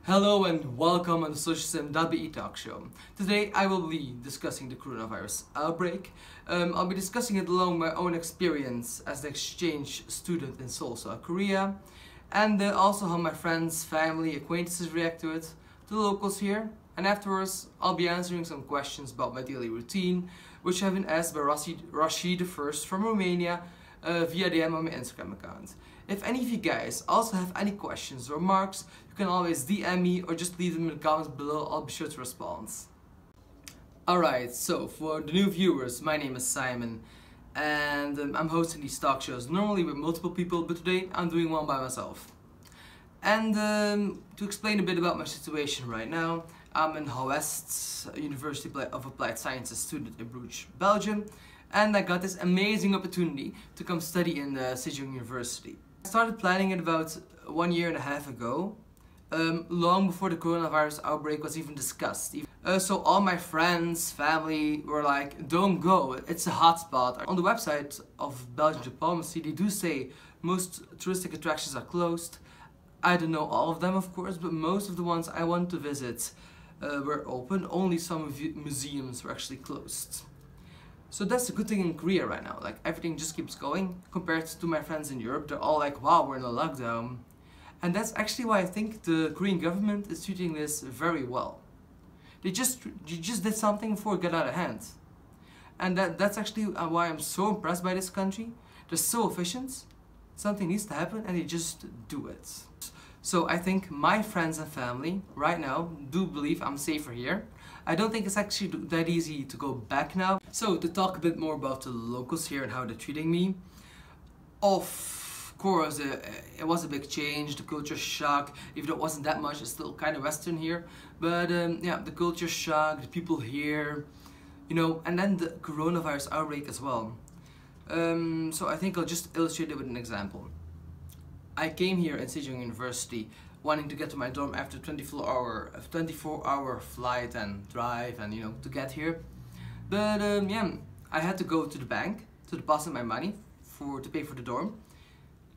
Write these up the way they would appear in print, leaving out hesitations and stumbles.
Hello and welcome on the SocialSim talk show. Today I will be discussing the coronavirus outbreak. I'll be discussing it along my own experience as an exchange student in Seoul, South Korea, and also how my friends, family, acquaintances react to it, the locals here, and afterwards I'll be answering some questions about my daily routine, which have been asked by Rashid first from Romania via DM on my Instagram account. If any of you guys also have any questions or remarks, you can always DM me or just leave them in the comments below. I'll be sure to respond. Alright, so for the new viewers, my name is Simon and I'm hosting these talk shows normally with multiple people, but today I'm doing one by myself. And to explain a bit about my situation right now, I'm in Seoul University of Applied Sciences student in Bruges, Belgium, and I got this amazing opportunity to come study in the Sejong University. I started planning it about 1.5 years ago, long before the coronavirus outbreak was even discussed. So all my friends, family were like, don't go, it's a hotspot. On the website of Belgian diplomacy, they do say most touristic attractions are closed. I don't know all of them, of course, but most of the ones I want to visit were open. Only some museums were actually closed. So that's a good thing in Korea right now, like everything just keeps going. Compared to my friends in Europe, they're all like, wow, we're in a lockdown. And that's actually why I think the Korean government is treating this very well. They just did something before it got out of hand. And that's actually why I'm so impressed by this country. They're so efficient, something needs to happen and they just do it. So I think my friends and family right now do believe I'm safer here. I don't think it's actually that easy to go back now. So to talk a bit more about the locals here and how they're treating me. Of course, it was a big change, the culture shock. Even though it wasn't that much, it's still kind of Western here. But yeah, the culture shock, the people here, you know, and then the coronavirus outbreak as well. So I think I'll just illustrate it with an example. I came here in Sejong University wanting to get to my dorm after a 24-hour flight and drive and, you know, to get here. But yeah, I had to go to the bank to deposit my money to pay for the dorm.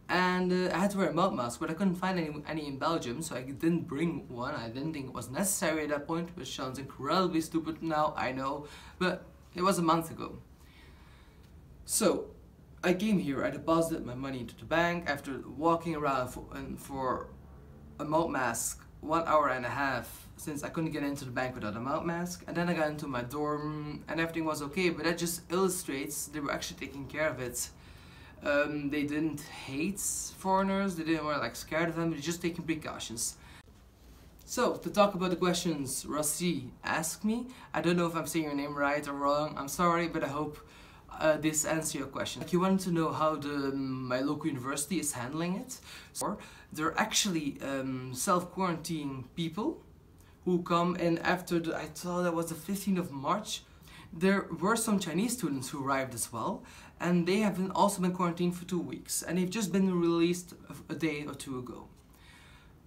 And I had to wear a mouth mask, but I couldn't find any in Belgium, so I didn't bring one. I didn't think it was necessary at that point, which sounds incredibly stupid now, I know, but it was a month ago. So I came here, I deposited my money into the bank after walking around for a mouth mask 1.5 hours since I couldn't get into the bank without a mouth mask. And then I got into my dorm and everything was okay, but that just illustrates they were actually taking care of it. They didn't hate foreigners, they didn't like scared of them, they're just taking precautions. So, to talk about the questions Rasi asked me, I don't know if I'm saying your name right or wrong, I'm sorry, but I hope this answers your question. Like, you wanted to know how my local university is handling it. So, they're actually self-quarantining people who come in after I thought that was the 15th of March. There were some Chinese students who arrived as well, and they have also been quarantined for 2 weeks, and they've just been released a day or two ago.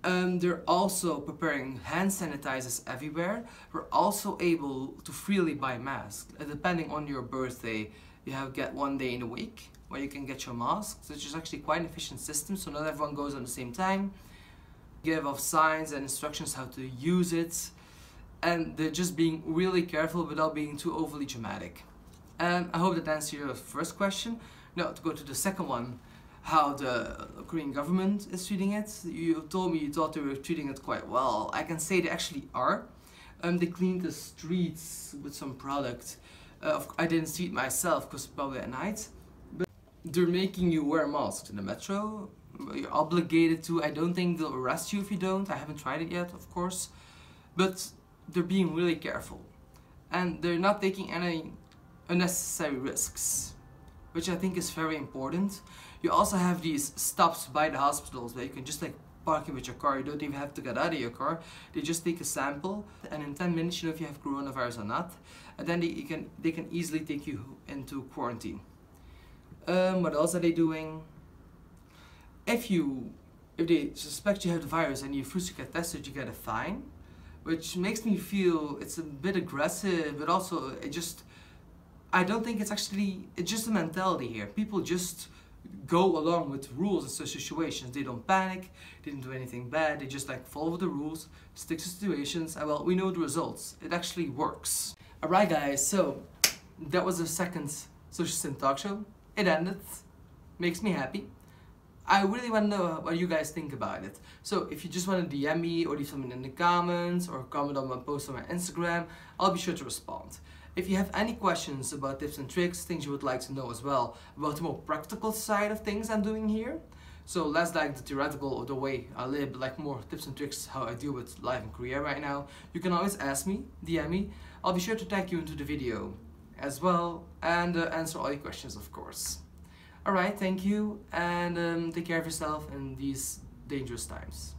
They're also preparing hand sanitizers everywhere. We're also able to freely buy masks. Depending on your birthday, you get 1 day in a week where you can get your masks, which is actually quite an efficient system, so not everyone goes on the same time. Give off signs and instructions how to use it, and they're just being really careful without being too overly dramatic. I hope that answers your first question. Now, to go to the second one, how the Korean government is treating it. You told me you thought they were treating it quite well. I can say they actually are. They cleaned the streets with some product. I didn't see it myself because probably at night. But they're making you wear masks in the metro. You're obligated to. I don't think they'll arrest you if you don't. I haven't tried it yet, of course. But they're being really careful. And they're not taking any unnecessary risks, which I think is very important. You also have these stops by the hospitals where you can just like park in with your car. You don't even have to get out of your car. They just take a sample, and in 10 minutes you know if you have coronavirus or not. And then they can easily take you into quarantine. What else are they doing? If they suspect you have the virus and you refuse to get tested, you get a fine, which makes me feel it's a bit aggressive, but also I don't think it's just a mentality here. People just go along with rules in such situations. They don't panic, they don't do anything bad, they just like follow the rules, stick to situations, and well, we know the results. It actually works. Alright guys, so that was the second SocialSim talk show. It ended. Makes me happy. I really want to know what you guys think about it. So if you just want to DM me or leave something in the comments or comment on my post on my Instagram, I'll be sure to respond. If you have any questions about tips and tricks, things you would like to know as well, about the more practical side of things I'm doing here, so less like the theoretical or the way I live, but like more tips and tricks how I deal with life and career right now, you can always ask me, DM me. I'll be sure to tag you into the video as well and answer all your questions, of course. Alright, thank you, and take care of yourself in these dangerous times.